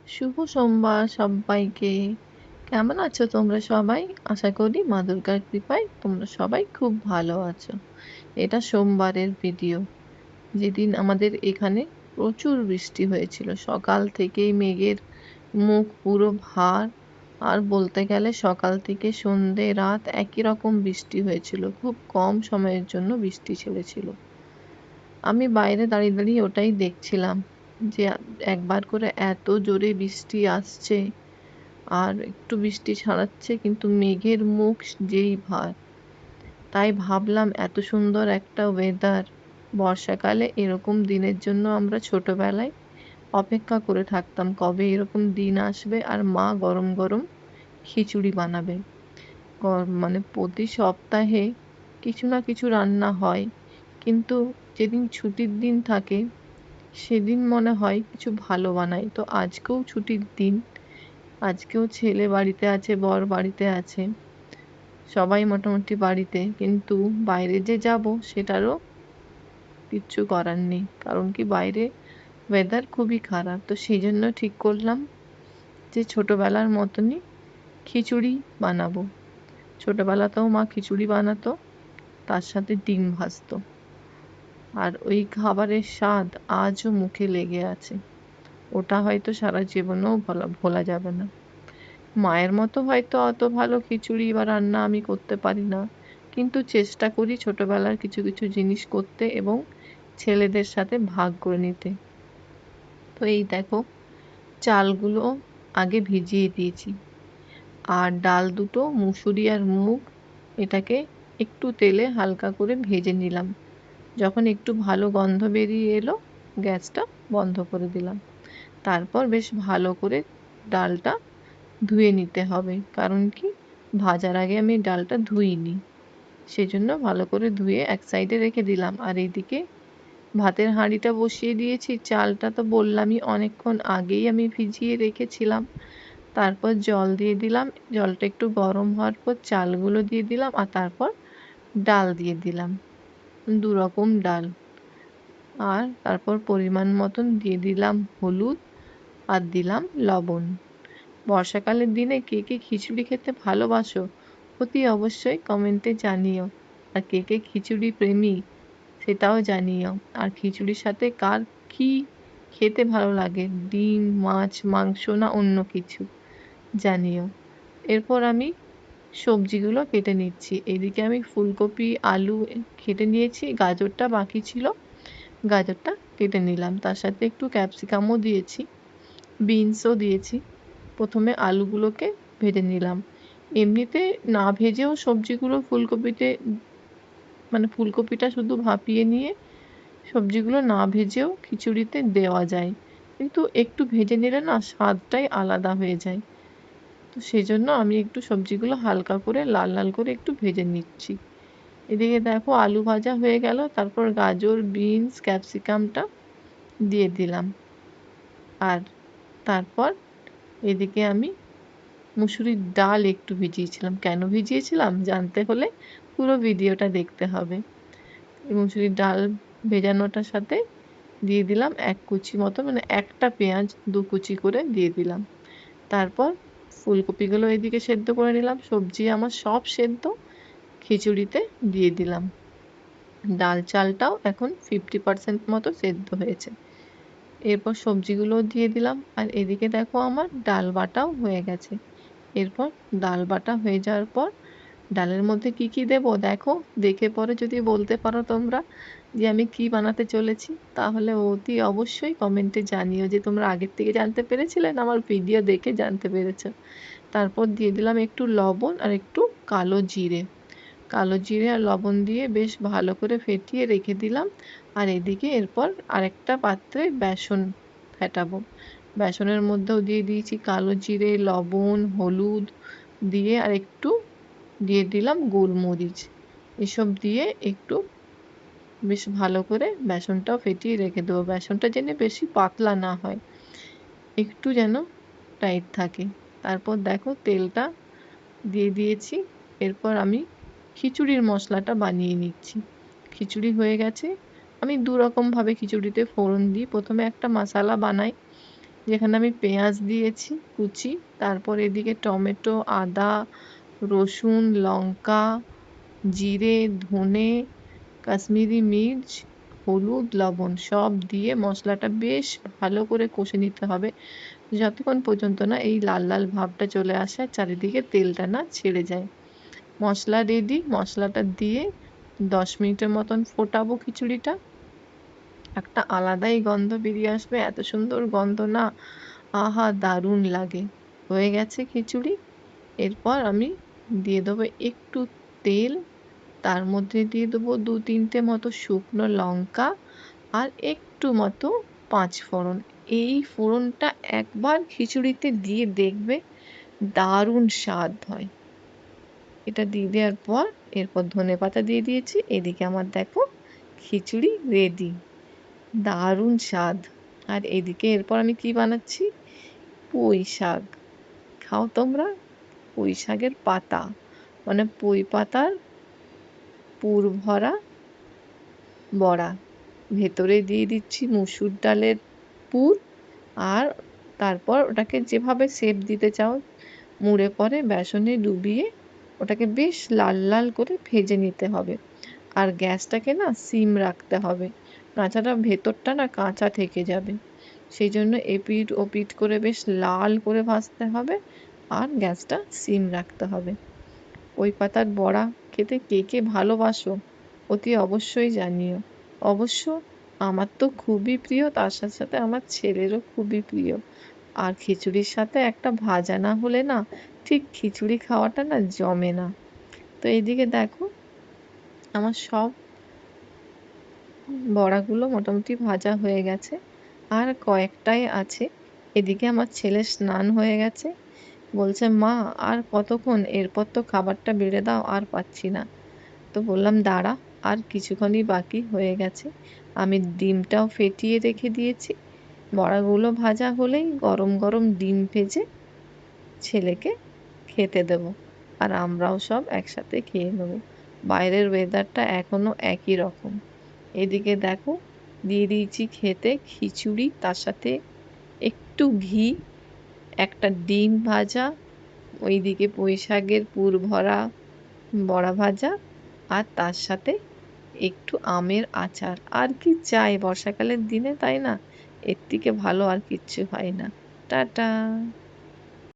শুভ সোমবার সব্বাইকে। কেমন আছো তোমরা সবাই? আশা করি মা দুর্গার কৃপায় তোমরা সবাই খুব ভালো আছো। এটা সোমবারের ভিডিও। যেদিন আমাদের এখানে প্রচুর বৃষ্টি হয়েছিল। সকাল থেকেই মেঘের মুখ পুরো ভার। আর বলতে গেলে সকাল থেকে সন্ধে রাত একই রকম বৃষ্টি হয়েছিল। খুব কম সময়ের জন্য বৃষ্টি ছেড়েছিল। আমি বাইরে দাঁড়িয়ে দাঁড়িয়ে ওটাই দেখছিলাম যে একবার করে এত জোরে বৃষ্টি আসছে আর একটু বৃষ্টি ছাড়াচ্ছে, কিন্তু মেঘের মুখ যেই ভার। তাই ভাবলাম এত সুন্দর একটা ওয়েদার, বর্ষাকালে এরকম দিনের জন্য আমরা ছোটবেলায় অপেক্ষা করে থাকতাম কবে এরকম দিন আসবে আর মা গরম গরম খিচুড়ি বানাবে। মানে প্রতি সপ্তাহে কিছু না কিছু রান্না হয়, কিন্তু যেদিন ছুটির দিন থাকে সেদিন মনে হয় কিছু ভালো বানাই। তো আজকেও ছুটির দিন, আজকেও ছেলে বাড়িতে আছে, বর বাড়িতে আছে, সবাই মোটামুটি বাড়িতে, কিন্তু বাইরে যে যাব সেটারও কিচ্ছু করার নেই, কারণ কি বাইরে ওয়েদার খুবই খারাপ। তো সেই জন্য ঠিক করলাম যে ছোটবেলার মতনই খিচুড়ি বানাবো। ছোটবেলাতেও মা খিচুড়ি বানাতো, তার সাথে ডিম ভাজতো, আর ওই খাবারের স্বাদ আজও মুখে লেগে আছে। ওটা হয়তো সারা জীবনেও ভোলা যাবে না। মায়ের মতো হয়তো অত ভালো খিচুড়ি বা রান্না আমি করতে পারি না, কিন্তু চেষ্টা করি ছোটবেলার কিছু কিছু জিনিস করতে এবং ছেলেদের সাথে ভাগ করে নিতে। তো এই দেখো, চালগুলো আগে ভিজিয়ে দিয়েছি, আর ডাল দুটো মুসুরি আর মুগ, এটাকে একটু তেলে হালকা করে ভেজে নিলাম। যখন একটু ভালো গন্ধ বেরিয়ে এলো, গ্যাসটা বন্ধ করে দিলাম। তারপর বেশ ভালো করে ডালটা ধুয়ে নিতে হবে, কারণ কি ভাজার আগে আমি ডালটা ধুইনি, সেজন্য ভালো করে ধুয়ে এক সাইডে রেখে দিলাম। আর এইদিকে ভাতের হাঁড়িটা বসিয়ে দিয়েছি। চালটা তো বললামই অনেকক্ষণ আগেই আমি ভিজিয়ে রেখেছিলাম। তারপর জল দিয়ে দিলাম, জলটা একটু গরম হওয়ার পর চালগুলো দিয়ে দিলাম, আর তারপর ডাল দিয়ে দিলাম, দু রকম ডাল। আর তারপর পরিমাণ মতন দিয়ে দিলাম হলুদ, আর দিলাম লবণ। বর্ষাকালের দিনে কে কে খিচুড়ি খেতে ভালোবাসো অতি অবশ্যই কমেন্টে জানিও। আর কে কে খিচুড়ি প্রেমী সেটাও জানিও। আর খিচুড়ির সাথে কার কি খেতে ভালো লাগে, ডিম, মাছ, মাংস না অন্য কিছু, জানিও। এরপর আমি সবজিগুলো কেটে নিচ্ছি। এদিকে আমি ফুলকপি আলু কেটে নিয়েছি, গাজরটা বাকি ছিল, গাজরটা কেটে নিলাম, তার সাথে একটু ক্যাপসিকামও দিয়েছি, বিনসও দিয়েছি। প্রথমে আলুগুলোকে ভেজে নিলাম। এমনিতে না ভেজেও সবজিগুলো ফুলকপিতে, মানে ফুলকপিটা শুধু ভাপিয়ে নিয়ে সবজিগুলো না ভেজেও খিচুড়িতে দেওয়া যায়, কিন্তু একটু ভেজে নিলে না স্বাদটাই আলাদা হয়ে যায়। তো সেজন্য আমি একটু সবজিগুলো হালকা করে লাল লাল করে একটু ভেজে নিচ্ছি। এদিকে দেখো আলু ভাজা হয়ে গেল, তারপর গাজর, বিনস, ক্যাপসিকামটা দিয়ে দিলাম। আর তারপর এদিকে আমি মুসুরির ডাল একটু ভিজিয়েছিলাম। কেন ভিজিয়েছিলাম জানতে হলে পুরো ভিডিওটা দেখতে হবে। এই মুসুরির ডাল ভেজানোটার সাথে দিয়ে দিলাম এক কুচি মতো, মানে একটা পেঁয়াজ দু কুচি করে দিয়ে দিলাম। তারপর ফুলকপিগুলো এদিকে সেদ্ধ করে নিলাম। সবজি আমার সব সেদ্ধ, খিচুড়িতে দিয়ে দিলাম। ডাল চালটাও এখন 50% মতো সেদ্ধ হয়েছে। এরপর সবজিগুলোও দিয়ে দিলাম, আর এদিকে দেখো আমার ডাল বাটাও হয়ে গেছে। এরপর ডাল বাটা হয়ে যাওয়ার পর ডালের মধ্যে কি কি দেবো দেখো, দেখে পরে যদি বলতে পারো তোমরা যে আমি কি বানাতে চলেছি, তাহলে অতি অবশ্যই কমেন্টে জানিও যে তোমরা আগের থেকে জানতে পেরেছিলে না আমার ভিডিও দেখে জানতে পেরেছো। তারপর দিয়ে দিলাম একটু লবণ আর একটু কালো জিরে। কালো জিরে আর লবণ দিয়ে বেশ ভালো করে ফেটিয়ে রেখে দিলাম। আর এদিকে এরপর আরেকটা পাত্রে বেসন ফেটাবো। বেসনের মধ্যেও দিয়ে দিয়েছি কালো জিরে, লবণ, হলুদ দিয়ে, আর একটু দিয়ে দিলাম গোলমরিচ। এসব দিয়ে একটু বেশ ভালো করে বেসনটাও ফেটিয়ে রেখে দেবো। বেসনটা যেন বেশি পাতলা না হয়, একটু যেন টাইট থাকে। তারপর দেখো তেলটা দিয়ে দিয়েছি। এরপর আমি খিচুড়ির মশলাটা বানিয়ে নিচ্ছি। খিচুড়ি হয়ে গেছে। আমি দু রকমভাবে খিচুড়িতে ফোড়ন দিই। প্রথমে একটা মশলা বানাই, যেখানে আমি পেঁয়াজ দিয়েছি কুচি, তারপর এদিকে টমেটো, আদা, রসুন, লঙ্কা, জিরে, ধনে, কাশ্মীরি মির্চ, হলুদ, লবণ সব দিয়ে মশলাটা বেশ ভালো করে কষে নিতে হবে, যতক্ষণ পর্যন্ত না এই লাল লাল ভাবটা চলে আসে আর চারিদিকে তেলটা না ছেড়ে যায়। মশলা রেডি, মশলাটা দিয়ে 10 মিনিটের মতন ফোটাবো খিচুড়িটা। একটা আলাদাই গন্ধ বেরিয়ে আসবে, এত সুন্দর গন্ধ না, আহা দারুণ লাগে। হয়ে গেছে খিচুড়ি। এরপর আমি দিয়ে দেবো একটু তেল, তার মধ্যে দিয়ে দেবো 2-3টে মতো শুকনো লঙ্কা আর একটু মতো পাঁচফোড়ন। এই ফোড়নটা একবার খিচুড়িতে দিয়ে দেখবে, দারুণ স্বাদ হয়। এটা দিয়ে দেওয়ার পর এরপর ধনেপাতা দিয়ে দিয়েছি। এদিকে আমার দেখো খিচুড়ি রেডি, দারুণ স্বাদ। আর এদিকে এরপর আমি কি বানাচ্ছি, পুঁই শাক। খাও তোমরা, পুঁই শাকের পাতা, মানে পুঁই পাতার পুর ভরা বড়া। ভেতরে দিয়ে দিচ্ছি মুসুর ডালের পুর, আর তারপর ওটাকে যেভাবে শেপ দিতে চাও মুড়ে পরে বেসনে ডুবিয়ে ওটাকে বেশ লাল লাল করে ভেজে নিতে হবে। আর গ্যাসটাকে না সিম রাখতে হবে, নাছাড়া ভেতরটা না কাঁচা থেকে যাবে। সেই জন্য এপিঠ ওপিঠ করে বেশ লাল করে ভাজতে হবে আর গ্যাসটা সিম রাখতে হবে। ওই পাতার বড়া খেতে কে কে ভালোবাসো অতি অবশ্যই জানিও। অবশ্য আমার তো খুবই প্রিয়, তার সাথে সাথে আমার ছেলেরও খুবই প্রিয়। আর খিচুড়ির সাথে একটা ভাজা না হলে না ঠিক খিচুড়ি খাওয়াটা না জমে না। তো এইদিকে দেখো আমার সব বড়াগুলো মোটামুটি ভাজা হয়ে গেছে, আর কয়েকটাই আছে। এদিকে আমার ছেলের স্নান হয়ে গেছে, বলছে মা আর কতক্ষণ, এরপর তো খাবারটা বেড়ে দাও, আর পাচ্ছি না। তো বললাম দাঁড়া, আর কিছুক্ষণই বাকি, হয়ে গেছে। আমি ডিমটাও ফেটিয়ে রেখে দিয়েছি, বড়াগুলো ভাজা হলেই গরম গরম ডিম ভেজে ছেলেকে খেতে দেব, আর আমরাও সব একসাথে খেয়ে নেব। বাইরের ওয়েদারটা এখনো একই রকম। এদিকে দেখো দিয়ে দিয়েছি খেতে খিচুড়ি, তার সাথে একটু ঘি, একটা ডিম ভাজা, ওইদিকে পুঁই শাকের পুর ভরা বড়া ভাজা, আর তার সাথে একটু আমের আচার। আর কি চাই বর্ষাকালের দিনে, তাই না? এর থেকে ভালো আর কিচ্ছু হয় না। টাটা।